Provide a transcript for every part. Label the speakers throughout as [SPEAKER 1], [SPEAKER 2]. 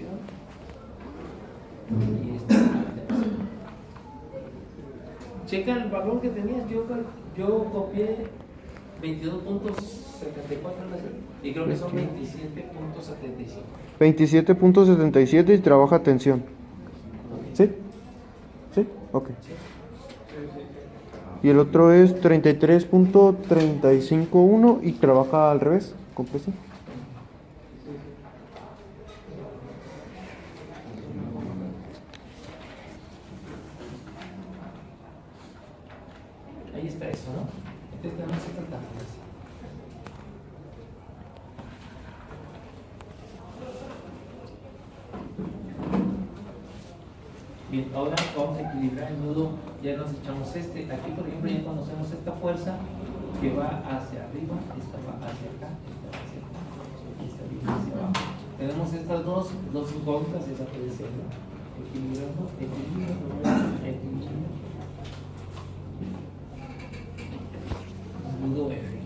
[SPEAKER 1] tensión y esta es la tensión. Checa el valor que tenías, yo copié 22.74 y creo que son 27.75.
[SPEAKER 2] 27.77 y trabaja tensión. ¿Sí? ¿Sí? Ok. Y el otro es 33.351 y trabaja al revés, con presión.
[SPEAKER 1] Ahí está eso, ¿no? Entonces tenemos esta tabla. Bien, ahora vamos a equilibrar el nudo, ya nos echamos este. Aquí, por ejemplo, ya conocemos esta fuerza que va hacia arriba, esta va hacia acá, esta va hacia acá, esta viene hacia abajo. Tenemos estas dos incógnitas, esa puede ser, ¿no? Equilibrando, equilibrando. Nudo F.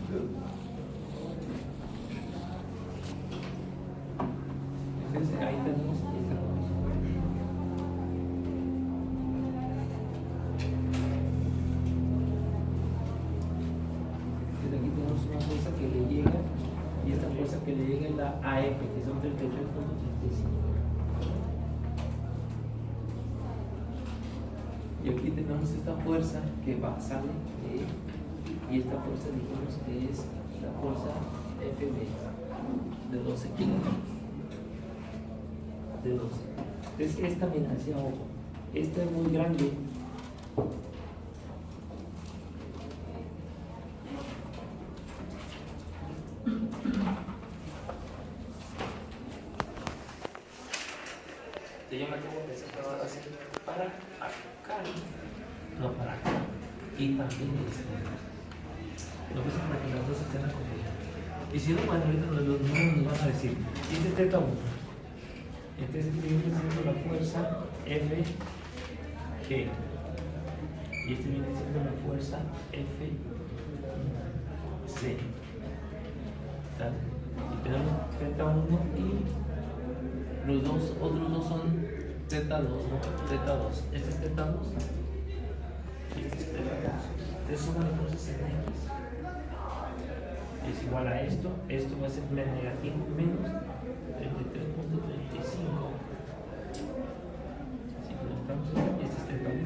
[SPEAKER 1] Entonces ahí tenemos esta cosa. Entonces aquí tenemos una fuerza que le llega y esta fuerza que le llega es la AF, que son 33.35. Y aquí tenemos esta fuerza que sale de y esta fuerza dijimos que es la fuerza FB de 12 kilos. De 12. Entonces esta, mira, hacia ojo, esta es muy grande. Yo me tengo que hacer para acá, no para acá, y también lo que para que las dos estén acompañadas. Y si no, bueno, ahorita los números nos van a decir, este es teta 1. Entonces este viene siendo la fuerza FG. Y este viene siendo la fuerza FC. ¿Sale? Y tenemos teta 1 y los otros dos son teta 2, ¿no? Teta 2. Este es teta 2 y este es teta 2. Entonces suman las fuerzas en X. Es igual a esto va a ser negativo menos 33.35. Si colocamos este es teta 1,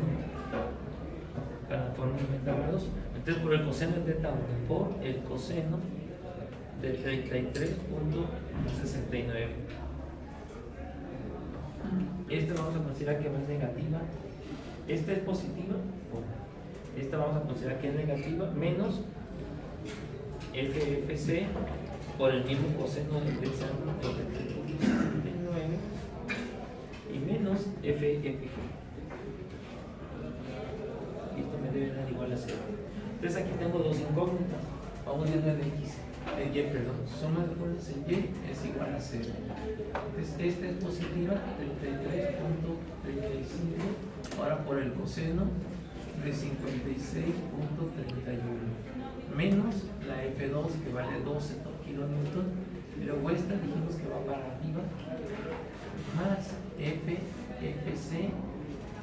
[SPEAKER 1] cada forma 90 grados. Entonces por el coseno de teta 1 por el coseno de 33.69. Esta vamos a considerar que va es negativa. Esta es positiva. Esta vamos a considerar que es negativa menos FFC por el mismo coseno del ángulo por 39 y menos FFG. Esto me debe dar igual a 0. Entonces aquí tengo dos incógnitas. Vamos viendo el X. El Y, perdón, suma de fuerzas en Y es igual a 0. Entonces esta es positiva, 33.35, ahora por el coseno de 56.31, menos la F2 que vale 12 por kilonewton, y luego esta dijimos que va para arriba, más FC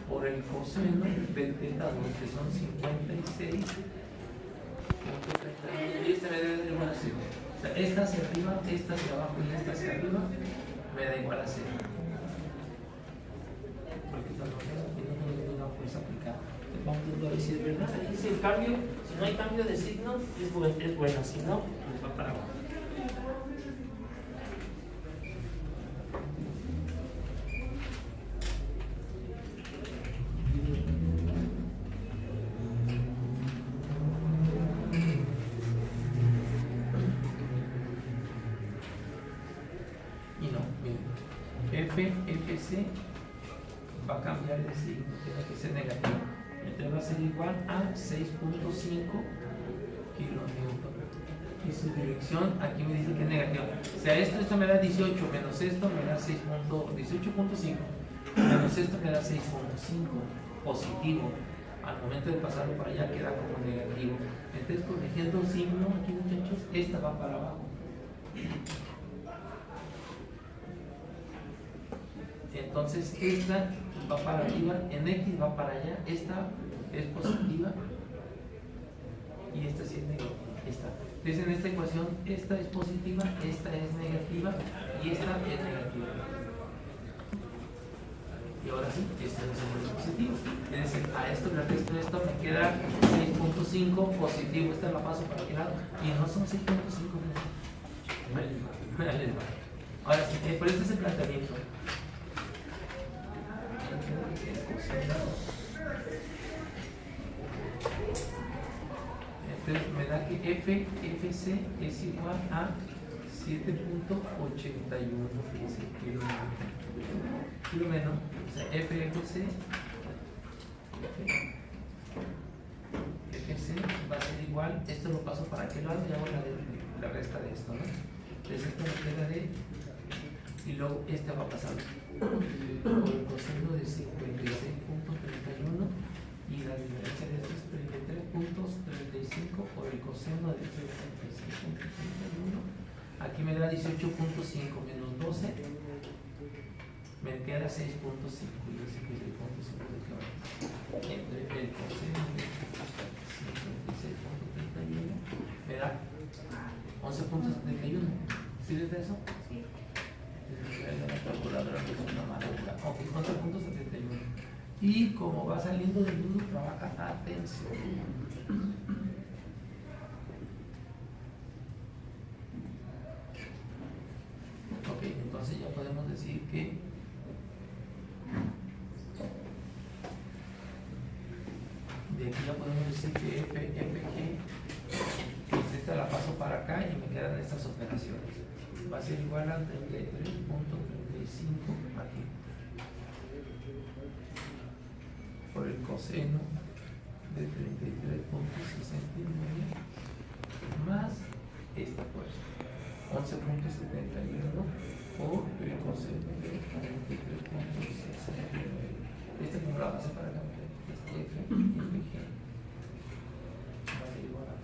[SPEAKER 1] por el coseno del teta 2 que son 56. Y esta me debe dar igual a 0. O sea, esta hacia arriba, esta hacia abajo y esta hacia arriba me da igual a 0. Porque esta no tiene una fuerza aplicada. Entonces vamos a ver si es verdad. Ahí dice el cambio, si no hay cambio de signo, es buena. Si no, pues va para abajo. FC va a cambiar de signo, tiene que ser negativo. Entonces va a ser igual a 6.5 kilonewton. Y su dirección aquí me dice que es negativa. O sea, esto me da 18, menos esto me da 18.5, menos esto me da 6.5 positivo. Al momento de pasarlo para allá queda como negativo. Entonces, corrigiendo el signo aquí, muchachos, esta va para abajo. Entonces esta va para arriba, en X va para allá, esta es positiva y esta sí es negativa. Esta. Entonces en esta ecuación esta es positiva, esta es negativa y esta es negativa. Y ahora sí, este es el positivo. Es decir, a esto le resto esto, me queda 6.5 positivo. Esta la paso para aquel lado. Y no son 6.5. Ahora sí, por este es el planteamiento. Entonces me da que FC es igual a 7.81 kilo menos, o sea, FC va a ser igual, esto lo paso para aquel lado y hago la resta de esto, ¿no? Entonces esto me queda de, y luego este va a pasar por el coseno de 56.31 y la diferencia de esto es 33.35 por el coseno de 56.31. Aquí me da 18.5 menos 12, me queda 6.5 y ese que es el punto 5 entre el coseno de 56.31 me da 11.71. ¿Sí ves eso? Sí. La calculadora es una madura. Ok, 11.71. Y como va saliendo del nudo, trabaja a tensión. Ok, entonces ya podemos decir que de aquí ya podemos decir que FG, pues esta la paso para acá y me quedan estas operaciones. Va a ser igual a 33.35 aquí. Por el coseno de 33.69 más esta fuerza. 11.71 por el coseno de 33.69. Este como la base para cambiar. Este F y FG va a ser igual a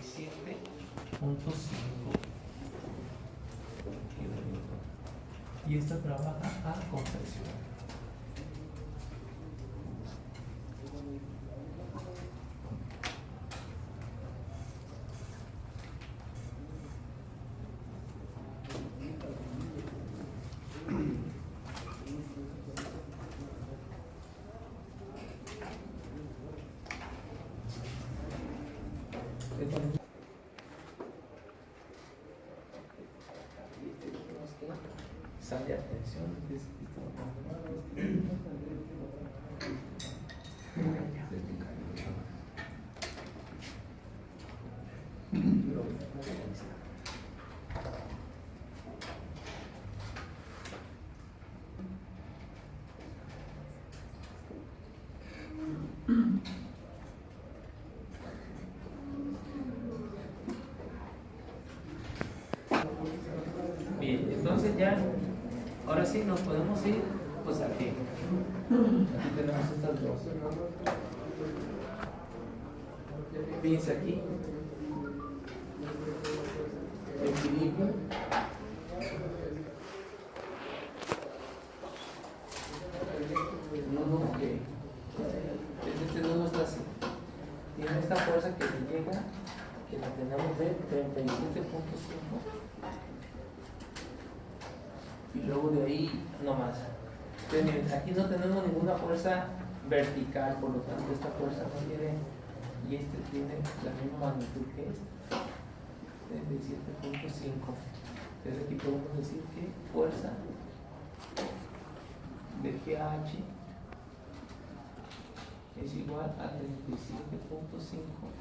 [SPEAKER 1] 7.5 y esta trabaja a compresión. Sale atención. Bien, entonces ya, ahora sí nos podemos ir, pues aquí. Aquí tenemos estas dos. Fíjense aquí. Equilibrio. Nudo que este nudo está así. Tiene esta fuerza que le llega, que la tenemos de 37.5. Y luego de ahí no más. Entonces, aquí no tenemos ninguna fuerza vertical, por lo tanto esta fuerza no tiene, y este tiene la misma magnitud que este, 37.5. Entonces aquí podemos decir que fuerza de GH es igual a 37.5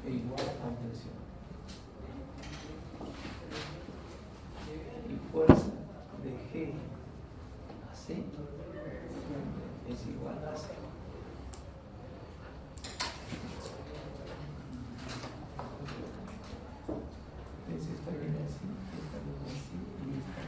[SPEAKER 1] e igual a presión. Y fuerza de G a C es igual a C. Entonces esta viene así, esta viene así y esta.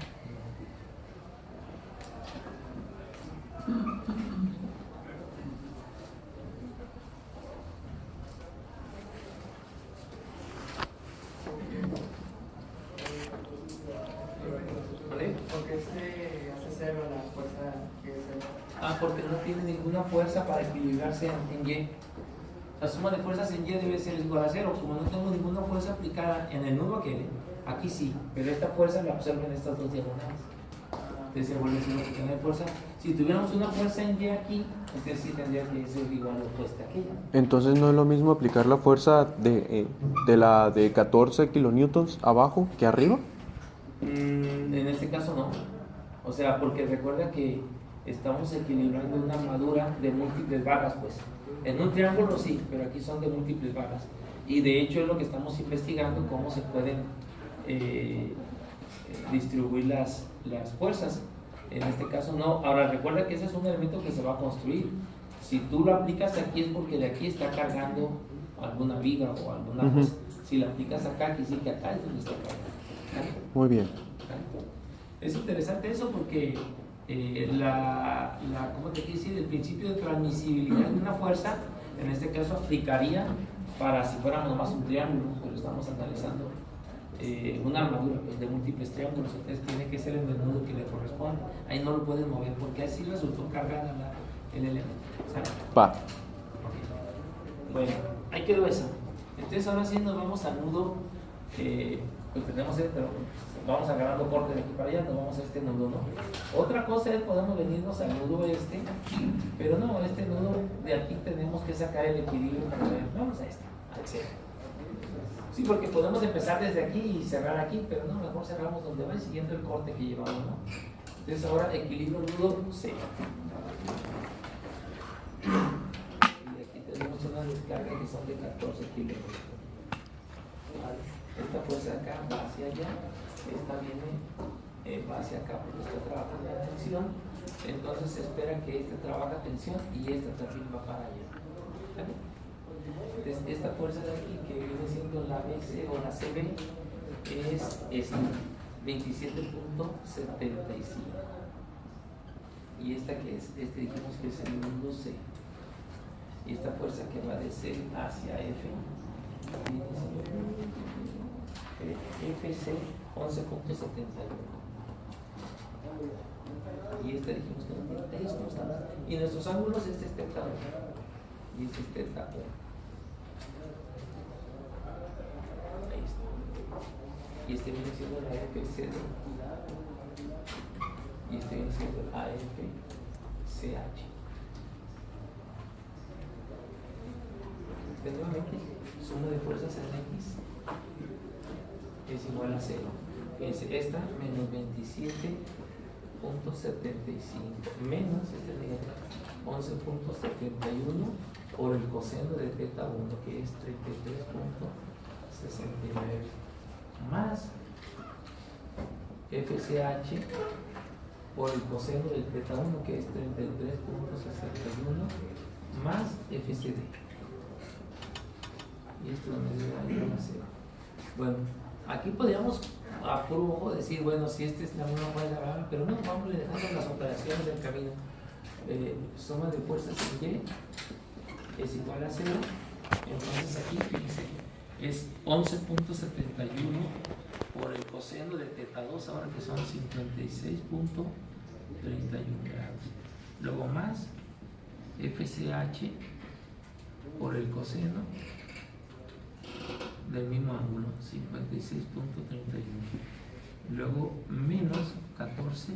[SPEAKER 3] qué se hace cero la fuerza que es cero?
[SPEAKER 1] Ah, porque no tiene ninguna fuerza para equilibrarse en Y. La suma de fuerzas en Y debe ser igual a cero. Como no tengo ninguna fuerza aplicada en el nudo que aquí sí, pero esta fuerza la observo en estas dos diagonales. Entonces se vuelve cero porque no hay fuerza. Si tuviéramos una fuerza en Y aquí, entonces sí tendría que ser igual o opuesta a aquella.
[SPEAKER 2] Entonces no es lo mismo aplicar la fuerza de la de 14 kilonewtons abajo que arriba.
[SPEAKER 1] En este caso no. O sea, porque recuerda que estamos equilibrando una armadura de múltiples varas, pues. En un triángulo sí, pero aquí son de múltiples varas. Y de hecho es lo que estamos investigando, cómo se pueden distribuir las fuerzas. En este caso no. Ahora recuerda que ese es un elemento que se va a construir. Si tú lo aplicas aquí es porque de aquí está cargando alguna viga o alguna cosa. Si la aplicas acá, aquí sí que acá es donde está cargando. ¿Vale?
[SPEAKER 2] Muy bien.
[SPEAKER 1] Es interesante eso porque ¿cómo te quiero decir? El principio de transmisibilidad de una fuerza, en este caso aplicaría para si fuéramos más un triángulo, pero estamos analizando una armadura pues, de múltiples triángulos, entonces tiene que ser en el nudo que le corresponde. Ahí no lo puedes mover porque así resultó cargada el elemento. ¿Sale?
[SPEAKER 2] Va.
[SPEAKER 1] Okay. Bueno, ahí quedó eso. Entonces ahora sí nos vamos al nudo. Pues tenemos pero vamos agarrando corte de aquí para allá, nos vamos a este nudo, ¿no? Otra cosa es podemos venirnos al nudo pero no, este nudo de aquí tenemos que sacar el equilibrio para ver, vamos a este, al cero. Sí, porque podemos empezar desde aquí y cerrar aquí, pero no, mejor cerramos donde va siguiendo el corte que llevamos, ¿no? Entonces ahora equilibrio nudo cero. Y aquí tenemos una descarga que son de 14 kilos. ¿Vale? Esta fuerza de acá va hacia allá, esta viene va hacia acá porque está trabajando la tensión, entonces se espera que este trabaja tensión y esta también va para allá. ¿Vale? Entonces esta fuerza de aquí que viene siendo la BC o la CB es esta, 27.75. Y esta que es, dijimos que es el nudo C. Y esta fuerza que va de C hacia F viene siendo FC 11.71. Y este dijimos que no tiene ellos constantes. Y nuestros ángulos este es teta 1 y este es teta 1. Ahí está. Y este viene siendo la FCD. Y este viene siendo el AFCH. Nuevamente, suma de fuerzas en X es igual a 0. Es esta menos 27.75 menos este negativo 11.71 por el coseno de teta 1 que es 33.69 más FCH por el coseno del teta 1 que es 33.61 más FCD. Y esto me da igual a 0. Bueno, aquí podríamos a puro ojo decir, bueno, si este es la misma fuerza, pero no, vamos dejando las operaciones del camino. Suma de fuerzas en Y es igual a 0. Entonces aquí, fíjense, es 11.71 por el coseno de teta 2, ahora que son 56.31 grados. Luego más FCH por el coseno del mismo ángulo, 56.31. Luego menos 14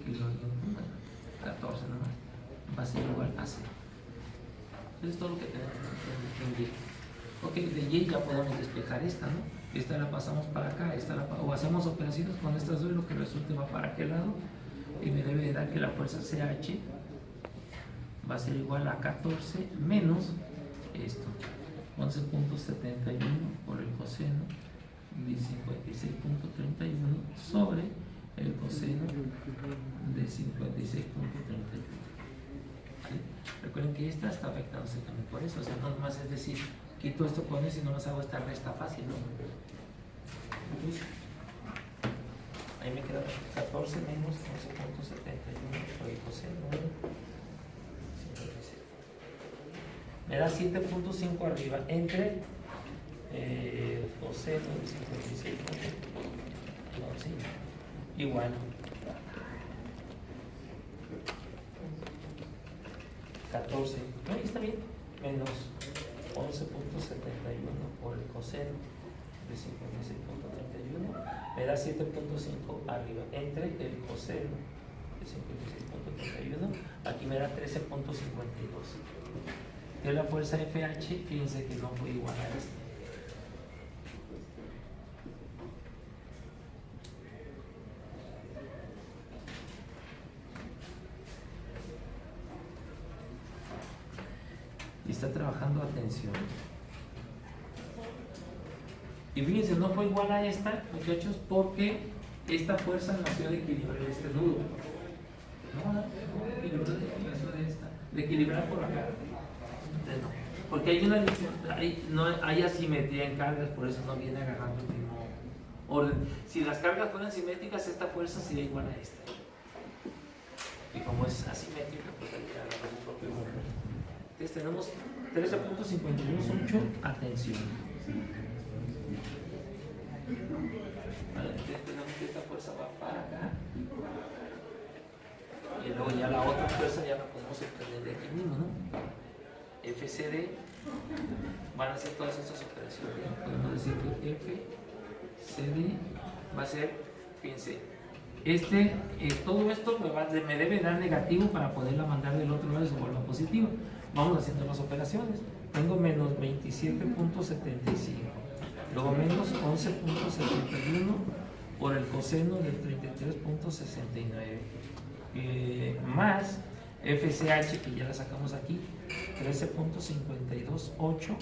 [SPEAKER 1] kilonewton, 14 nomás, va a ser igual a 0. Eso es todo lo que tenemos en Y. Ok, de Y ya podemos despejar esta, ¿no? Esta la pasamos para acá, o hacemos operaciones con estas dos y lo que resulte va para aquel lado. Y me debe de dar que la fuerza CH va a ser igual a 14 menos esto. 11.71 por el coseno de 56.31 sobre el coseno de 56.31. ¿Vale? Recuerden que esta está afectándose también por eso, o sea, no nomás es decir, quito esto con eso y nomás hago esta resta fácil, ¿no? Ahí me queda 14 menos 11.71 por el coseno de 56. Me da 7.5 arriba entre coseno de 56. No, sí. igual 14, no, ahí está bien, menos 11.71 por el coseno de 56.31 me da 7.5 arriba entre el coseno de 56.31, aquí me da 13.52. De la fuerza FH, fíjense que no fue igual a esta. Y está trabajando a tensión. Y fíjense, no fue igual a esta, muchachos, porque esta fuerza nació de equilibrar este nudo. No, equilibrar de esta, de equilibrar por acá. Entonces, no, porque hay asimetría en cargas, por eso no viene agarrando el mismo orden. Si las cargas fueran simétricas, esta fuerza sería igual a esta. Y como es asimétrica, pues hay que agarrar un propio orden. Entonces tenemos 13.528, atención. Vale, entonces tenemos que esta fuerza va para acá. Y luego ya la otra fuerza ya la podemos obtener de aquí mismo, ¿no? FCD, van a hacer todas estas operaciones. Podemos decir que FCD va a ser, fíjense, todo esto me debe dar negativo para poderla mandar del otro lado y se vuelva positivo. Vamos haciendo las operaciones. Tengo menos 27.75, luego menos 11.71 por el coseno del 33.69, más FCH, que ya la sacamos aquí, 13.528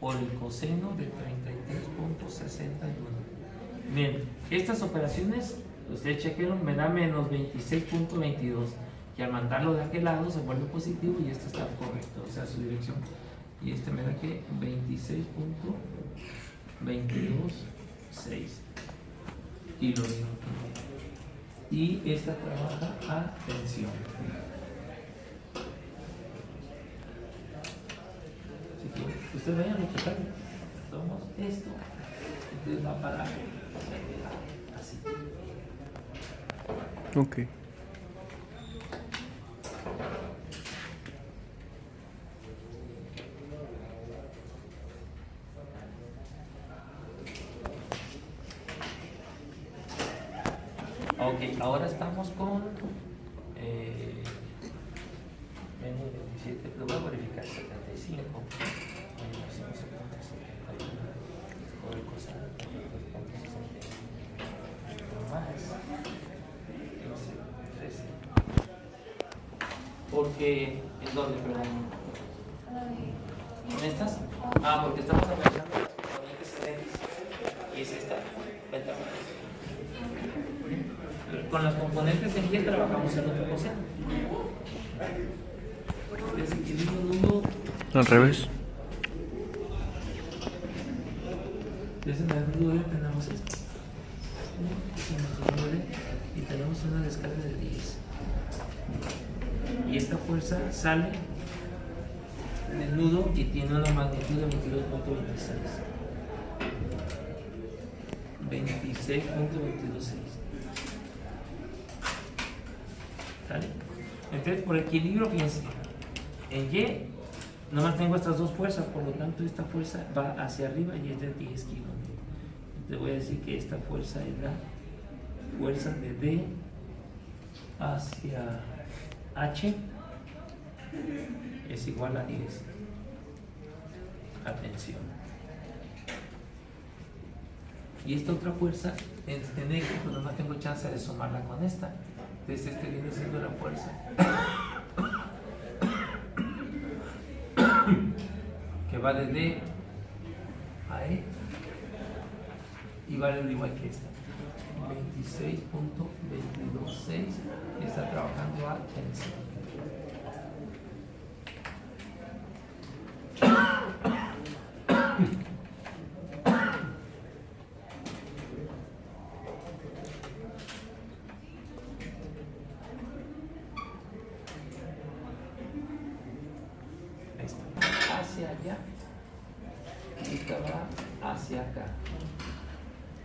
[SPEAKER 1] por el coseno de 33.61. Bien, estas operaciones, ustedes chequearon, me da menos 26.22, que al mandarlo de aquel lado se vuelve positivo y esto está correcto, o sea, su dirección. Y este me da que 26.226 kilonewton. Y esta trabaja a tensión. Así que ustedes vayan a checar. Tomamos esto, entonces va para así.
[SPEAKER 2] Ok.
[SPEAKER 1] Ok, ahora estamos con menos 27, lo voy a verificar, 75 menos 11.71 por el coseno de 33.61 más 13. Porque, ¿en dónde, perdón? ¿En estas? Ah, porque estamos aplicando las componentes sedentes y es esta ventaja. Con las componentes en Y trabajamos en otra cosa. Desequilibrio nudo.
[SPEAKER 2] Al revés.
[SPEAKER 1] Entonces en el nudo D tenemos esto. Y tenemos una descarga de 10. Y esta fuerza sale del nudo y tiene una magnitud de 22.26. 26.226. ¿Sale? Entonces, por equilibrio, fíjense, en Y nomás tengo estas dos fuerzas, por lo tanto esta fuerza va hacia arriba y es de 10 kilómetros. Te voy a decir que esta fuerza es la fuerza de D hacia H, es igual a 10. Atención. Y esta otra fuerza en X, pues nomás tengo chance de sumarla con esta. Entonces este viene siendo la fuerza que va de D a E y vale igual que esta, 26.226, y está trabajando a tensión. Allá y esta va hacia acá,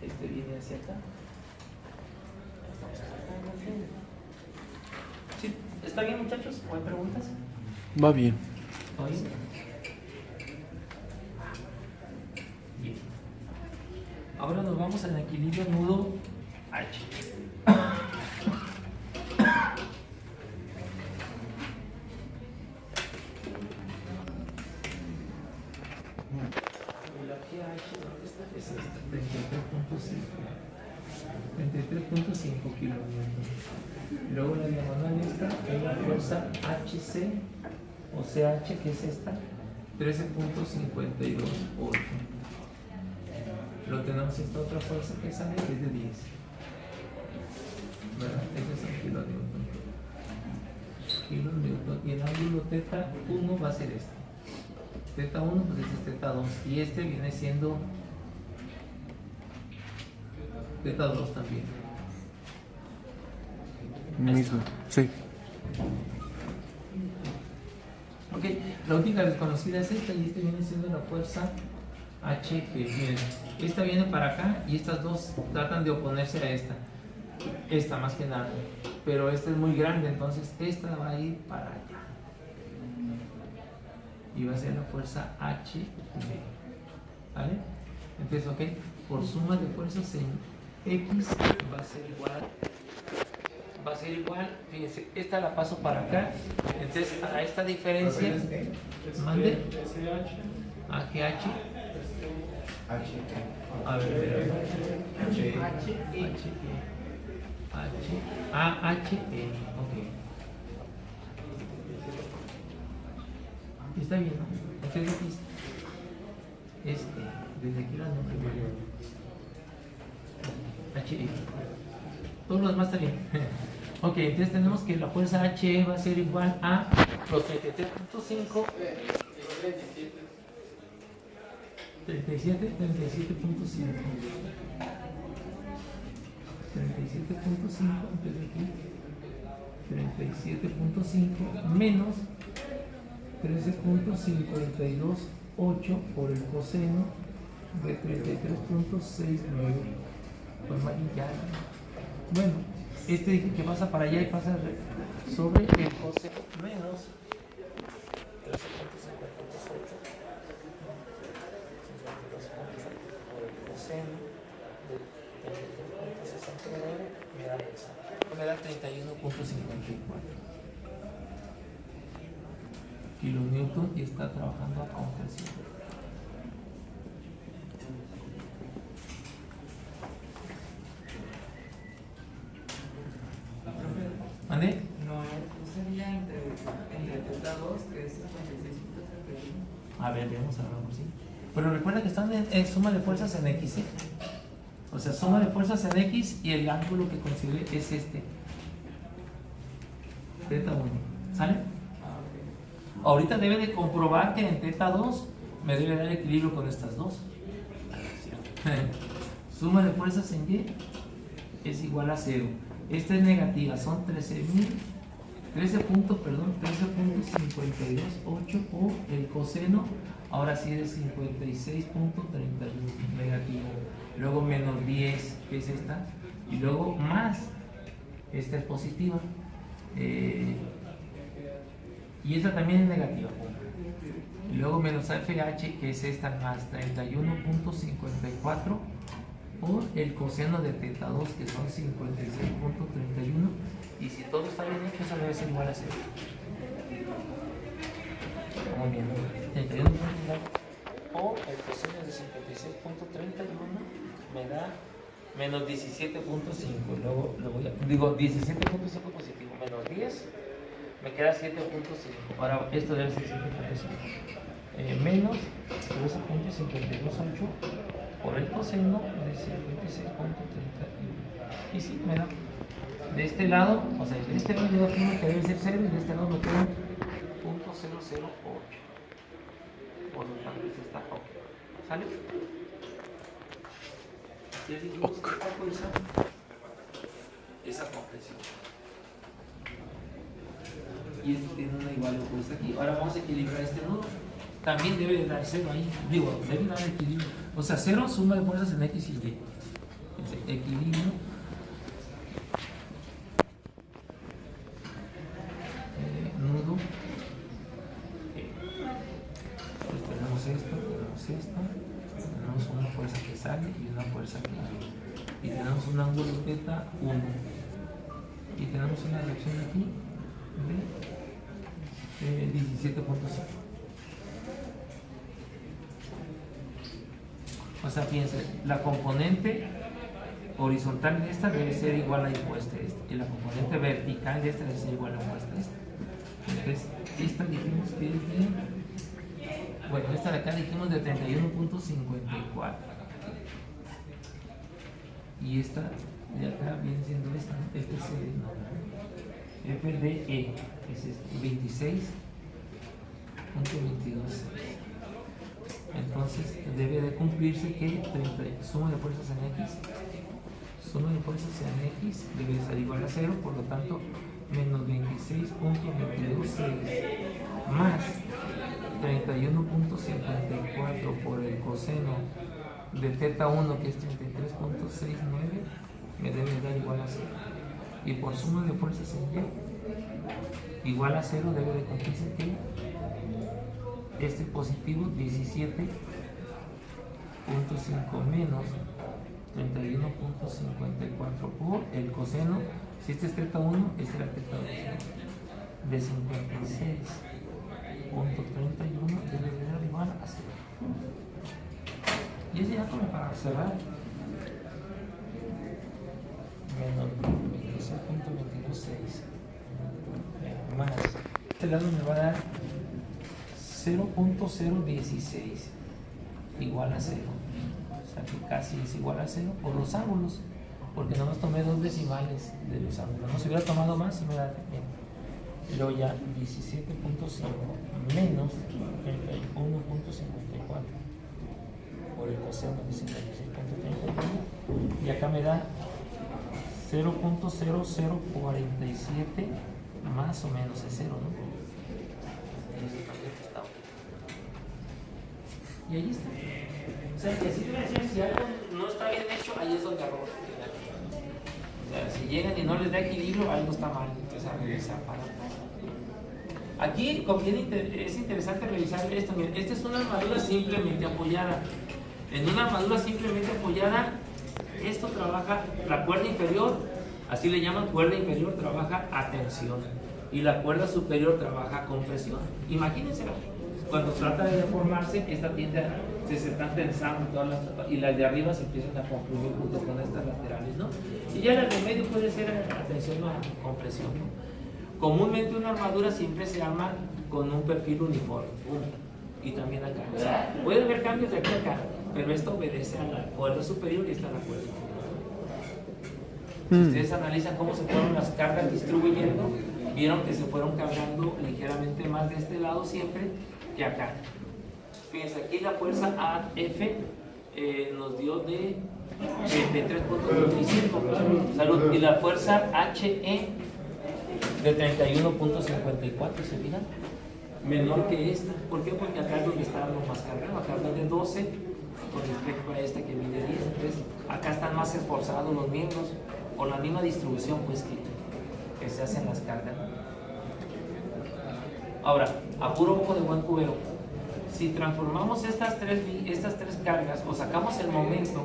[SPEAKER 1] este viene hacia acá, ¿Sí? ¿Está bien, muchachos? ¿O hay preguntas?
[SPEAKER 2] Va bien.
[SPEAKER 1] ¿Todo bien? Bien. Ahora nos vamos al equilibrio nudo H. La pH es esta, 33.5 kilonewton. Luego la diagonal esta es la fuerza HC o CH, que es esta, 13.528. Lo tenemos esta otra fuerza que sale es de 10. ¿Verdad? Ese es el kilonewton. Kilonewton. Y el ángulo teta 1 va a ser este. Teta 1 pues este es teta 2. Y este viene siendo teta 2 también.
[SPEAKER 2] Mismo. Sí.
[SPEAKER 1] Ok, la única desconocida es esta y este viene siendo la fuerza HG. Miren, esta viene para acá y estas dos tratan de oponerse a esta. Esta más que nada. Pero esta es muy grande, entonces esta va a ir para allá. Y va a ser la fuerza HB. ¿Vale? Entonces, ok, por suma de fuerzas en X va a ser igual, fíjense, esta la paso para acá, entonces a esta diferencia, mande, AGH, a ver, AHE, ok. Está bien, ¿no? Entonces aquí es desde aquí la nombre HE. Todo lo demás está bien. Ok, entonces tenemos que la fuerza HE va a ser igual a los 33.5, 37.5, 37.5 desde aquí, 37.5 menos 13.528 por el coseno de 33.69. Pues ya. Bueno, este dije que pasa para allá y pasa sobre el coseno menos 13.528 por el coseno de 33.69 me da eso. Me da 31.54 kilonewton y está trabajando a compresión. ¿Mande?
[SPEAKER 3] No sería entre teta 2, que es 56.31.
[SPEAKER 1] A ver, vamos a ver por sí. Pero recuerda que están en suma de fuerzas en X, ¿eh? O sea, suma de fuerzas en X y el ángulo que considere es este. Teta 1. ¿Sale? Ahorita debe de comprobar que en teta 2 me debe dar equilibrio con estas dos. Suma de fuerzas en Y es igual a 0. Esta es negativa, son 13.528 o el coseno, ahora sí es 56.31 negativo. Luego menos 10, que es esta, y luego más, esta es positiva. Y esta también es negativa. Y luego menos FH, que es esta, más 31.54 por el coseno de teta 2, que son 56.31. Y si todo está bien hecho, eso debe ser igual a 0. Vamos viendo. 31.54 o el coseno de 56.31 me da menos 17.5. Luego le voy a, digo 17.5 positivo, menos 10. Me queda 7.5. Ahora esto debe ser 7.5. Menos 13.528 por el coseno de 56.31. Y sí, me da. De este lado, o sea, de este lado me da que debe ser 0 y de este lado me queda 0.008. Por lo tanto, está ok. ¿Sale? Ya dijimos que esta fuerza, esa compresión. Y esto tiene una igual opuesta aquí. Ahora vamos a equilibrar este nudo. También debe de dar 0 ahí. Digo, debe dar equilibrio. O sea, 0 suma de fuerzas en X y Y. Equilibrio y tenemos un ángulo θ 1 y tenemos una reacción aquí de 17.5. O sea, fíjense, la componente horizontal de esta debe ser igual a impuesta esta y la componente vertical de esta debe ser igual a impuesta esta. Entonces, esta dijimos que es de, bueno, esta de acá dijimos de 31.54 y esta de acá viene siendo esta, ¿no? Este es FDE, es este, 26.22. Entonces debe de cumplirse que suma de fuerzas en X debe de ser igual a 0, por lo tanto menos 26.226 más 31.54 por el coseno del θ1 que es 33.69 me debe dar igual a 0, y por suma de fuerzas en Y igual a 0 debe de cumplirse que este positivo 17.5 menos 31.54 por el coseno, si este es θ1, este era θ2 de 56.31 debe de dar igual a 0. Y es ya como para cerrar. Menos 26.226 más este lado me va a dar 0.016 igual a 0, o sea que casi es igual a 0 por los ángulos, porque nada más tomé 2 decimales de los ángulos. No se hubiera tomado más y me da bien. Y luego ya 17.5 menos 31.54 por el coseno de 56.31 y acá me da 0.0047 más o menos es 0, ¿no? Y ahí está. O sea, que así te voy a decir, si algo no está bien hecho, ahí es donde arroja. O sea, si llegan y no les da equilibrio, algo está mal. Entonces, a revisar para atrás. Aquí es interesante revisar esto. Miren, esta es una armadura simplemente apoyada. En una armadura simplemente apoyada, esto trabaja la cuerda inferior, así le llaman cuerda inferior, trabaja a tensión. Y la cuerda superior trabaja a compresión. Imagínense, cuando trata de deformarse, esta tiende a, se están tensando todas las, y las de arriba se empiezan a comprimir junto con estas laterales, ¿no? Y ya las de medio puede ser a tensión o a compresión, ¿no? Comúnmente una armadura siempre se arma con un perfil uniforme, y también acá. O sea, puede haber cambios de aquí a acá, pero esto obedece a la cuerda superior y esta a la cuerda inferior. Si ustedes analizan cómo se fueron las cargas distribuyendo, vieron que se fueron cargando ligeramente más de este lado siempre que acá. Fíjense, aquí la fuerza AF nos dio de 3.35, salud, y la fuerza HE de 31.54, ¿se fijan? Menor que esta. ¿Por qué? Porque acá es donde está lo más cargado, acá es donde 12 con respecto a esta que mide 10. Entonces, acá están más esforzados los miembros, por la misma distribución pues que se hacen las cargas. Ahora, a puro ojo de buen cubero, si transformamos estas tres cargas o sacamos el momento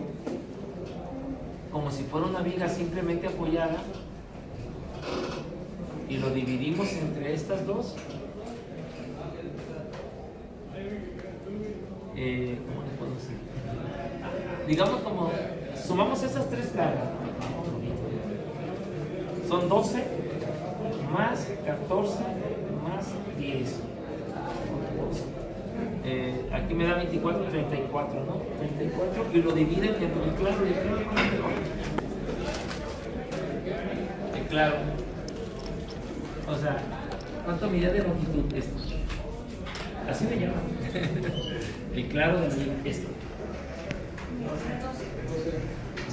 [SPEAKER 1] como si fuera una viga simplemente apoyada y lo dividimos entre estas dos, ¿cómo le puedo decir? Digamos como sumamos esas tres cargas, son 12 más 14 más 10. Aquí me da 24, 34, ¿no? 34 y lo dividen entre el claro y el claro. El claro. O sea, ¿cuánto mide de longitud esto? Así me llaman. El claro de esto.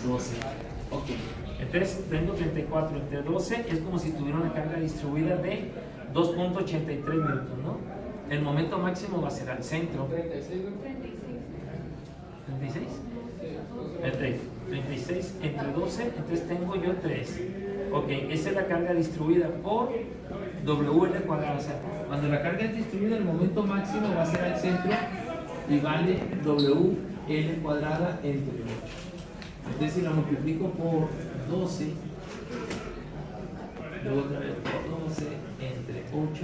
[SPEAKER 1] 12. Ok. Entonces tengo 34 entre 12, es como si tuviera una carga distribuida de 2.83 newton, ¿no? El momento máximo va a ser al centro. 36. 36 entre 12, entonces tengo yo 3. Ok, esa es la carga distribuida por WL cuadrado. O sea, cuando la carga es distribuida, el momento máximo va a ser al centro y vale WL cuadrada entre 8. Entonces si lo multiplico por 12, luego otra vez por 12 entre 8,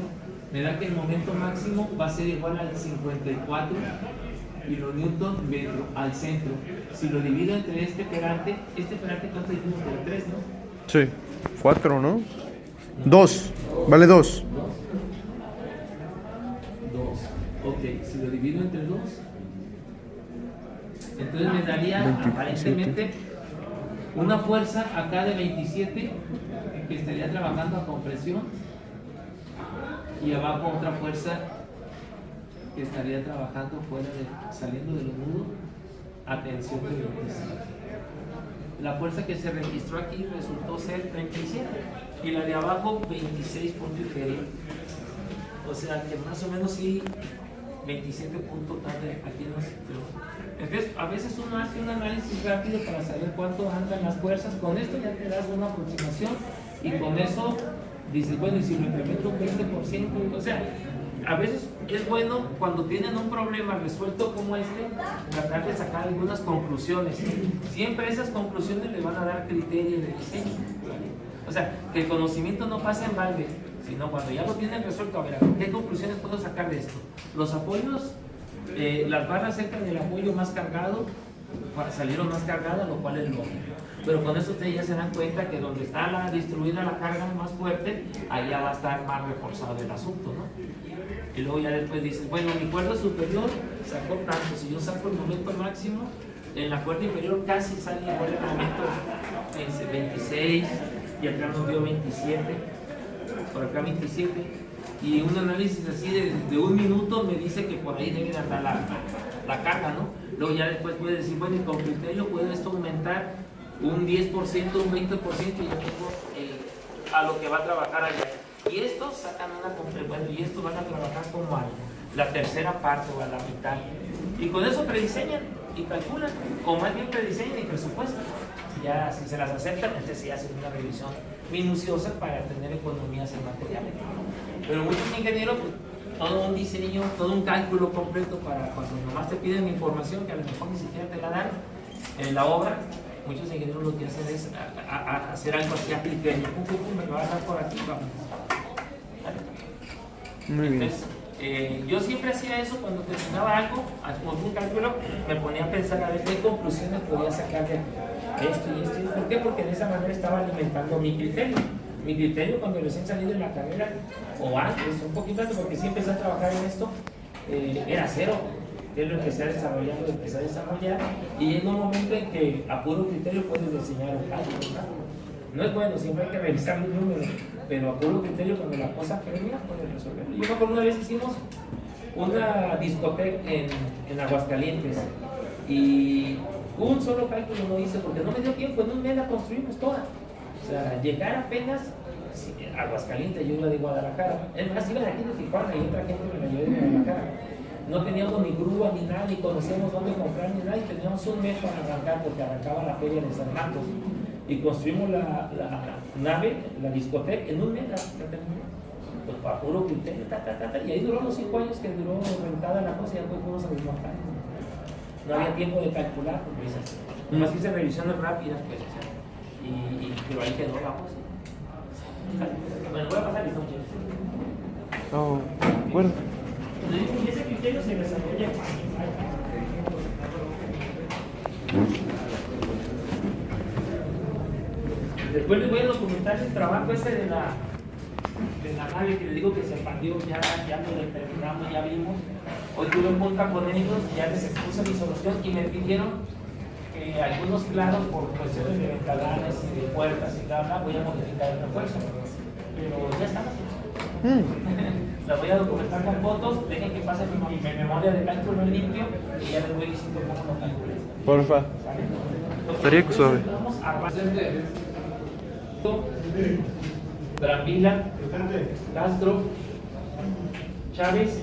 [SPEAKER 1] me da que el momento máximo va a ser igual al 54 kilonewton metro al centro. Si lo divido entre este perante ¿cuánto dijimos que era? 3, ¿no?
[SPEAKER 2] Sí. 4, ¿no? 2. Vale 2.
[SPEAKER 1] 2. Ok, si lo divido entre 2, entonces me daría
[SPEAKER 2] 27.
[SPEAKER 1] aparentemente una fuerza acá de 27 que estaría trabajando a compresión y abajo otra fuerza que estaría trabajando saliendo de los nudos a tensión de 27. La fuerza que se registró aquí resultó ser 37 y la de abajo 26 puntos y feria. O sea que más o menos sí 27 puntos tarde aquí en los. Entonces a veces uno hace un análisis rápido para saber cuánto andan las fuerzas. Con esto ya te das una aproximación y con eso dices, bueno, y si lo incremento un 20%, o sea, a veces es bueno cuando tienen un problema resuelto como este, tratar de sacar algunas conclusiones. Siempre esas conclusiones le van a dar criterio de diseño, ¿vale? O sea, que el conocimiento no pasa en balde, sino cuando ya lo tienen resuelto, a ver, ¿qué conclusiones puedo sacar de esto? Los apoyos, las barras cerca del apoyo más cargado, salieron más cargadas, lo cual es lógico. Pero con eso ustedes ya se dan cuenta que donde está distribuida la carga más fuerte, allá va a estar más reforzado el asunto, ¿no? Y luego ya después dices, bueno, mi cuerda superior sacó tanto, si yo saco el momento máximo, en la cuerda inferior casi sale igual el momento 26, y acá nos dio 27, por acá 27, y un análisis así de un minuto me dice que por ahí debe de andar la carga, ¿no? Luego ya después puedes decir, bueno, y con criterio puede esto aumentar un 10%, un 20%, y ya tengo a lo que va a trabajar allá. Y estos sacan bueno, y estos van a trabajar como a la tercera parte o a la mitad. Y con eso prediseñan y calculan, o más bien prediseñan y presupuestan. Ya si se las aceptan, entonces sí hacen una revisión minuciosa para tener economías en materiales. Pero muchos ingenieros, pues, todo un diseño, todo un cálculo completo para cuando nomás te piden información que a lo mejor ni siquiera te la dan en la obra. Muchos ingenieros lo que hacen es hacer algo así, aplique, me lo va a dar por aquí, vamos.
[SPEAKER 2] Muy bien.
[SPEAKER 1] Entonces, yo siempre hacía eso cuando terminaba algo, un cálculo, me ponía a pensar a ver qué conclusiones podía sacar de esto y esto. ¿Por qué? Porque de esa manera estaba alimentando mi criterio. Mi criterio cuando recién salí de la carrera, o antes, un poquito antes, porque sí empecé a trabajar en esto, era cero. Yo lo empecé a desarrollar, y en un momento en que a puro criterio puedes diseñar un cálculo, ¿no? No es bueno, siempre hay que revisar los números, pero a puro criterio cuando la cosa premia puedes resolverlo. Yo me acuerdo una vez hicimos una discoteca en Aguascalientes y un solo cálculo no hice porque no me dio tiempo, en un mes la construimos toda. O sea, llegar apenas a Aguascalientes, yo iba de Guadalajara, es más, iba de aquí de Tijuana y otra gente me la llevé de Guadalajara. No teníamos ni grúa ni nada, ni conocíamos dónde comprar ni nada, y teníamos un mes para arrancar porque arrancaba la feria de San Marcos. Y construimos la nave, la discoteca, en un mes la terminamos. Pues para puro criterio, y ahí duró los 5 años que duró rentada la cosa y después fuimos a desmontar. No había tiempo de calcular, pues así. Nomás hice revisiones rápidas, pues, o sea, pero ahí quedó, vamos. Bueno, voy a pasar el noche.
[SPEAKER 2] Oh, bueno.
[SPEAKER 1] Y ese criterio se desarrolla después les voy a documentar el trabajo ese de la nave que les digo que se expandió, ya lo determinamos, ya vimos. Hoy tuve un junta con ellos, ya les expuse mi solución y me pidieron que algunos claros por cuestiones de ventanales y de puertas y bla, voy a modificar el refuerzo. Pero ya estamos. La voy a documentar con fotos, dejen que pase mi memoria de cálculo en limpio y ya les voy diciendo cómo lo calculé.
[SPEAKER 2] Porfa. Estaría suave.
[SPEAKER 1] Vamos a Brambila, Castro, Chávez,